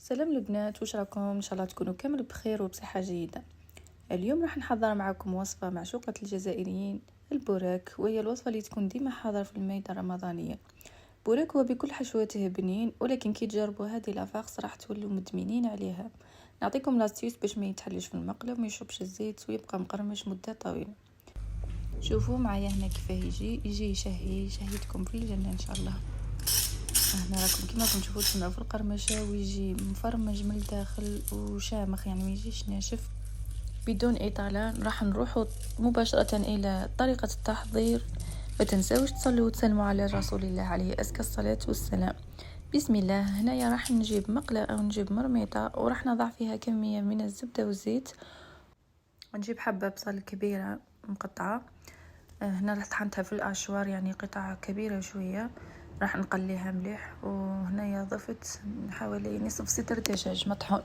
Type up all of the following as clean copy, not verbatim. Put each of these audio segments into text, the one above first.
سلام البنات، واش راكم؟ ان شاء الله تكونوا كامل بخير وبصحه جيده. اليوم راح نحضر معكم وصفه معشوقه الجزائريين، البوراك، وهي الوصفه اللي تكون ديما حاضره في المائده الرمضانيه. بوراك هو بكل حشواته بنين، ولكن كي تجربوا هذه لافاقس راح تولوا مدمنين عليها. نعطيكم لاستيس باش ما يتحلش في المقله وما يشربش الزيت ويبقى مقرمش مده طويله. شوفوا معايا هنا كيفاه يجي يشهيتكم في الجنه ان شاء الله. هنا راكم كيما راكم تشوفوا تسمعوا في القرمشه، ويجي مفرمج من الداخل وشامخ، يعني ما يجيش ناشف. بدون اطاله راح نروحوا مباشره الى طريقه التحضير. ما تنساوش تصلوا وتسلموا على رسول الله عليه ازكى الصلاه والسلام. بسم الله. هنايا راح نجيب مقله او نجيب مرميطه، وراح نضع فيها كميه من الزبده والزيت، ونجيب حبه بصل كبيره مقطعه. هنا راح طحنتها في الاشوار، يعني قطع كبيره شويه. راح نقليها مليح، وهنايا ضفت حوالي نصف صدر دجاج مطحون.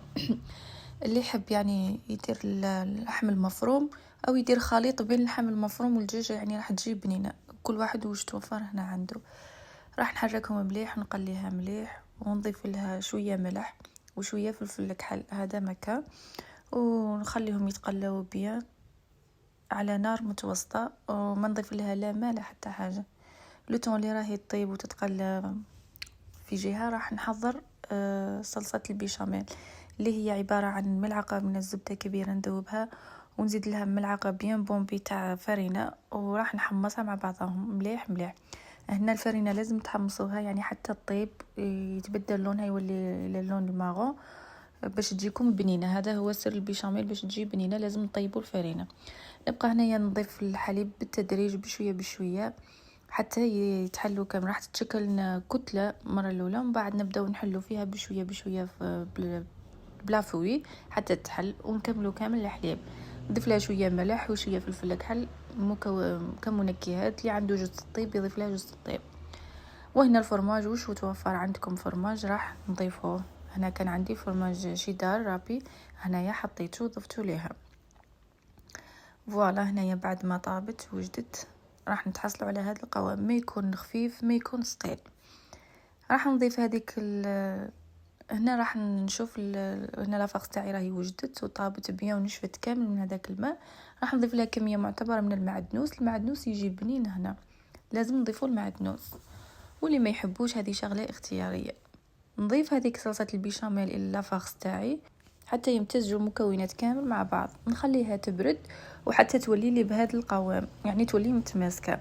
اللي يحب يعني يدير اللحم المفروم او يدير خليط بين اللحم المفروم والدجاج، يعني راح تجيب بنينه. كل واحد وش توفر هنا عنده. راح نحركهم مليح ونقليها مليح، ونضيف لها شويه ملح وشويه فلفل كحل، هذا مكا. ونخليهم يتقلوا بيان على نار متوسطه، وما نضيف لها لا ماء لا حتى حاجه. لو طون اللي راهي تطيب وتتقلى في جهه، راح نحضر صلصه البيشاميل، اللي هي عباره عن ملعقه من الزبده كبيره ندوبها، ونزيد لها ملعقه بيان بومبي تاع فرينه، وراح نحمصها مع بعضهم مليح مليح. هنا الفرينه لازم تحمصوها يعني حتى الطيب يتبدل لونها، يولي للون الماغون باش تجيكم بنينه. هذا هو سر البيشاميل، باش تجي بنينه لازم نطيبوا الفرينه. نبقى هنايا نضيف الحليب بالتدريج بشويه بشويه حتى يتحلوا كامل. راح تتشكل لنا كتله مره الاولى، ومن بعد نبداو نحلوا فيها بشويه بشويه بلا فوي حتى تحل، ونكملوا كامل الحليب. نضيف لها شويه ملح وشويه فلفل كحل كمنكهات. اللي عنده جوز الطيب يضيف لها جوز الطيب. وهنا الفرماج، وش توفر عندكم فرماج راح نضيفوه. هنا كان عندي فرماج شيدار رابي، هنايا حطيته وضفته ليها. فوالا هنايا بعد ما طابت وجدت، راح نتحصلوا على هذا القوام، ما يكون خفيف ما يكون ثقيل. راح نضيف هذيك هنا راح نشوف هنا لافاقس تاعي راهي وجدت وطابت بيان ونشفت كامل من هذاك الماء. راح نضيف لها كميه معتبره من المعدنوس يجي بنين. هنا لازم نضيفوا المعدنوس، واللي ما يحبوش هذه شغله اختياريه. نضيف هذيك صلصه البيشاميل الى لافاقس تاعي حتى يمتزجوا المكونات كامل مع بعض. نخليها تبرد وحتى تولي لي بهذا القوام، يعني تولي متماسكه.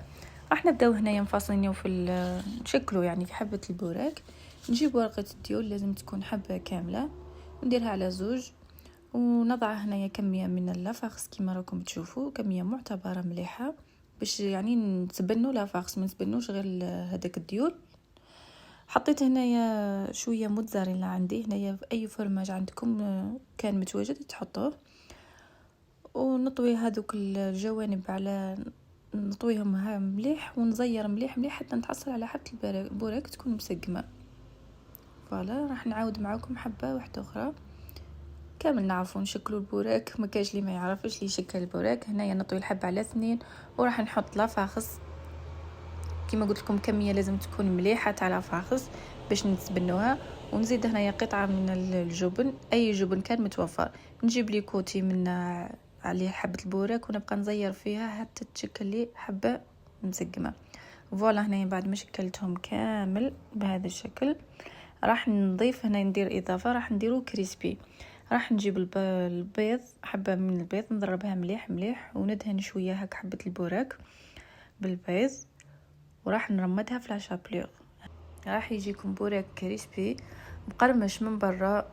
راح نبداو هنايا نفاصلينيو في نشكلوا يعني في حبه البوراك. نجيب ورقه الديول، لازم تكون حبه كامله، ونديرها على زوج، ونضع هنايا كميه من اللافاقس كما راكم تشوفوا، كميه معتبره مليحه باش يعني نتبنوا لافاقس، ما نتبنوش غير هذاك الديول. حطيت هنايا شويه موتزاريلا عندي، هنايا في اي فرماج عندكم كان متواجد تحطوه. ونطوي هذوك الجوانب على نطويهم مليح، ونزير مليح مليح حتى نتحصل على حبه البوراك تكون مسقمه. فوالا راح نعاود معاكم حبه واحده اخرى. كامل نعرفوا نشكلوا البوراك، ما كاش اللي ما يعرفش اللي يشكل البوراك. هنايا نطوي الحبه على 2، وراح نحط لافاخس كما قلت لكم، كميه لازم تكون مليحه تاع لافاخس باش نتبنوها. ونزيد هنايا قطعه من الجبن، اي جبن كان متوفر. نجيب لي كوتي من عليه حبه البوراك، ونبقى نزير فيها حتى تشكل لي حبه مسقمه. فوالا هنايا بعد ما شكلتهم كامل بهذا الشكل، راح نضيف هنا ندير اضافه، راح نديرو كريسبي. راح نجيب البيض، حبه من البيض نضربها مليح مليح، وندهن شويه هك حبه البوراك بالبيض، وراح نرمدها في لاشابلور. راح يجيكم بوراك كريسبي مقرمش من برا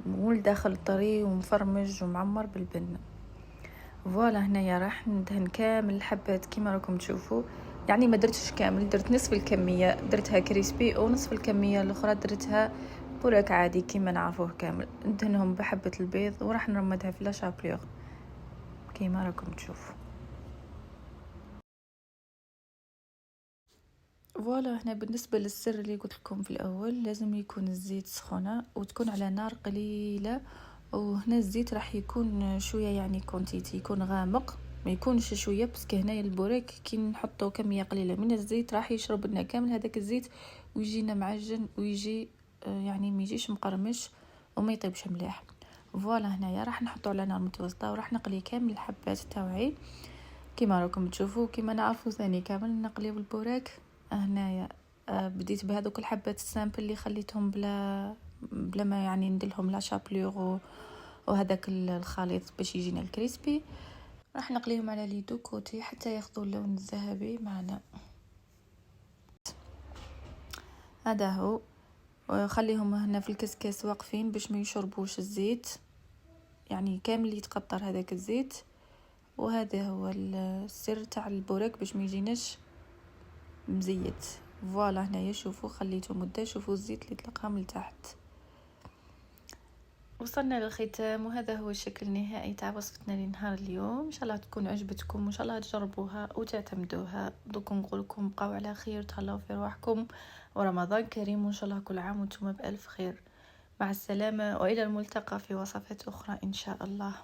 والداخل طري ومفرمج ومعمر بالبن. فوالا هنايا راح ندهن كامل الحبات كما راكم تشوفوا، يعني ما درتش كامل، درت نصف الكميه درتها كريسبي، ونصف الكميه الاخرى درتها بوراك عادي كما نعرفوه كامل. ندهنهم بحبه البيض، وراح نرمدها في لاشابلور كما راكم تشوفوا. فوالا هنا بالنسبه للسر اللي قلت لكم في الاول، لازم يكون الزيت سخونه وتكون على نار قليله. وهنا الزيت راح يكون شويه يعني كونتيتي يكون غامق، ما يكونش شويه، بس هنا البوراك كي نحطوا كميه قليله من الزيت راح يشرب لنا كامل هذاك الزيت، ويجينا معجن ويجي يعني ما يجيش مقرمش وما يطيبش مليح. فوالا هنايا راح نحطو على نار متوسطه وراح نقلي كامل الحبات تاوعي كيما راكم تشوفوا. كيما نعرفوا ثاني كامل نقليو البوراك. هنايا بديت بهذوك الحبات السامبل اللي خليتهم بلا ما يعني نديرلهم لا شابلور وهذاك الخليط باش يجينا الكريسبي. راح نقليهم على لي دو كوتي حتى ياخذوا اللون الذهبي معنا. هذا هو، وخليهم هنا في الكسكاس واقفين باش ما يشربوش الزيت، يعني كامل يتقطر هذاك الزيت. وهذا هو السر تاع البوراك باش ما يجيناش مزيت. فوالا هنايا شوفوا خليته مده، شوفوا الزيت اللي طلقها من تحت. وصلنا للختام، وهذا هو الشكل النهائي تاع وصفتنا لنهار اليوم. ان شاء الله تكون عجبتكم وان شاء الله تجربوها وتعتمدوها. دوك نقول لكم بقاو على خير، تهلاو في رواحكم، ورمضان كريم، وان شاء الله كل عام وانتم بألف خير. مع السلامة، والى الملتقى في وصفات اخرى ان شاء الله.